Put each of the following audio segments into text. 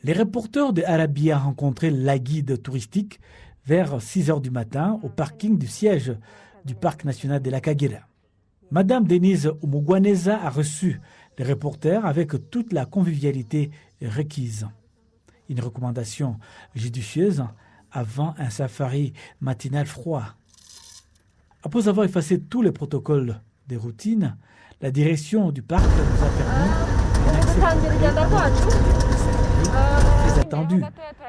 Les reporters de Arabia rencontraient la guide touristique vers 6 heures du matin au parking du siège du Parc national de la Kagera. Madame Denise Umugwaneza a reçu les reporters avec toute la convivialité requise. Une recommandation judicieuse avant un safari matinal froid. Après avoir effacé tous les protocoles de routine, la direction du parc nous a permis très attendu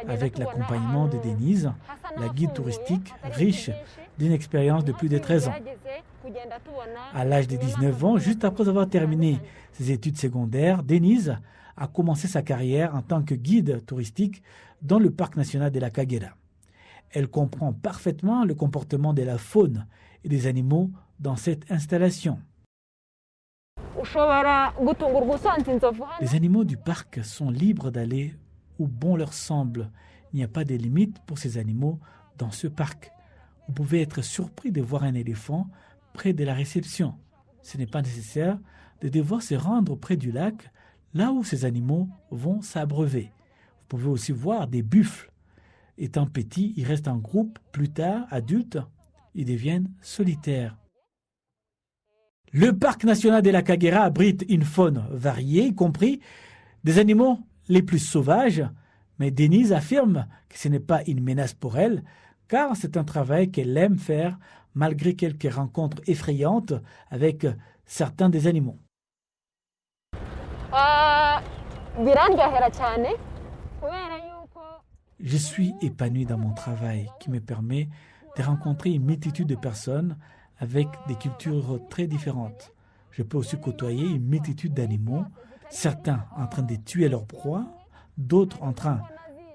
avec l'accompagnement de Denise, la guide touristique riche d'une expérience de plus de 13 ans. À l'âge de 19 ans, juste après avoir terminé ses études secondaires, Denise a commencé sa carrière en tant que guide touristique dans le parc national de la Kagera. Elle comprend parfaitement le comportement de la faune et des animaux dans cette installation. Les animaux du parc sont libres d'aller où bon leur semble. Il n'y a pas de limite pour ces animaux dans ce parc. Vous pouvez être surpris de voir un éléphant près de la réception. Ce n'est pas nécessaire de devoir se rendre près du lac, là où ces animaux vont s'abreuver. Vous pouvez aussi voir des buffles. Étant petits, ils restent en groupe. Plus tard, adultes, ils deviennent solitaires. Le parc national de la Kagera abrite une faune variée, y compris des animaux les plus sauvages. Mais Denise affirme que ce n'est pas une menace pour elle, car c'est un travail qu'elle aime faire malgré quelques rencontres effrayantes avec certains des animaux. Je suis épanoui dans mon travail qui me permet de rencontrer une multitude de personnes avec des cultures très différentes. Je peux aussi côtoyer une multitude d'animaux, certains en train de tuer leur proie, d'autres en train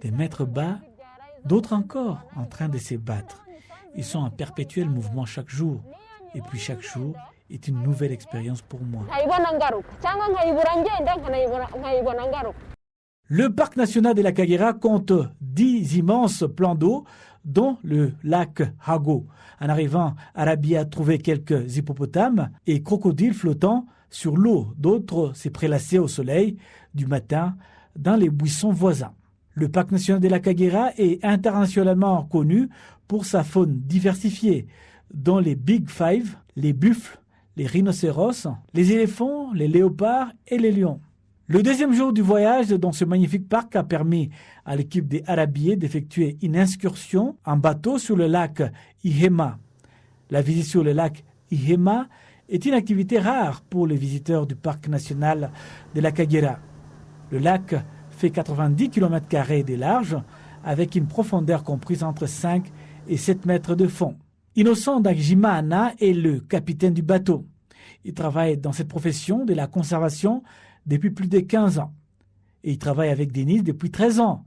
de mettre bas, d'autres encore en train de se battre. Ils sont en perpétuel mouvement chaque jour, et puis chaque jour est une nouvelle expérience pour moi. Le parc national de la Kagera compte 10 immenses plans d'eau, dont le lac Hago. En arrivant, Arabia a trouvé quelques hippopotames et crocodiles flottant sur l'eau. D'autres s'est prélassés au soleil du matin dans les buissons voisins. Le parc national de la Kagera est internationalement connu pour sa faune diversifiée, dont les Big Five, les buffles, les rhinocéros, les éléphants, les léopards et les lions. Le deuxième jour du voyage dans ce magnifique parc a permis à l'équipe des Arabiers d'effectuer une excursion en bateau sur le lac Ihema. La visite sur le lac Ihema est une activité rare pour les visiteurs du parc national de la Kagera. Le lac fait 90 km² de large avec une profondeur comprise entre 5 et 7 mètres de fond. Innocent Dagimana est le capitaine du bateau. Il travaille dans cette profession de la conservation depuis plus de 15 ans. Et il travaille avec Denise depuis 13 ans.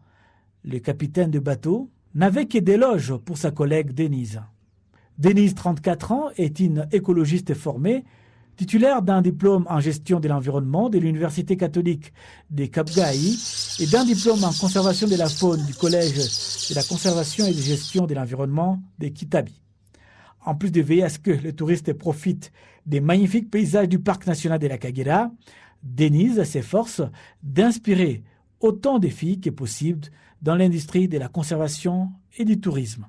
Le capitaine de bateau n'avait que des éloges pour sa collègue Denise. Denise, 34 ans, est une écologiste formée, titulaire d'un diplôme en gestion de l'environnement de l'Université catholique de Kapgaï et d'un diplôme en conservation de la faune du Collège de la conservation et de gestion de l'environnement de Kitabi. En plus de veiller à ce que les touristes profitent des magnifiques paysages du parc national de la Kagera, Denise s'efforce d'inspirer autant de filles que possible dans l'industrie de la conservation et du tourisme.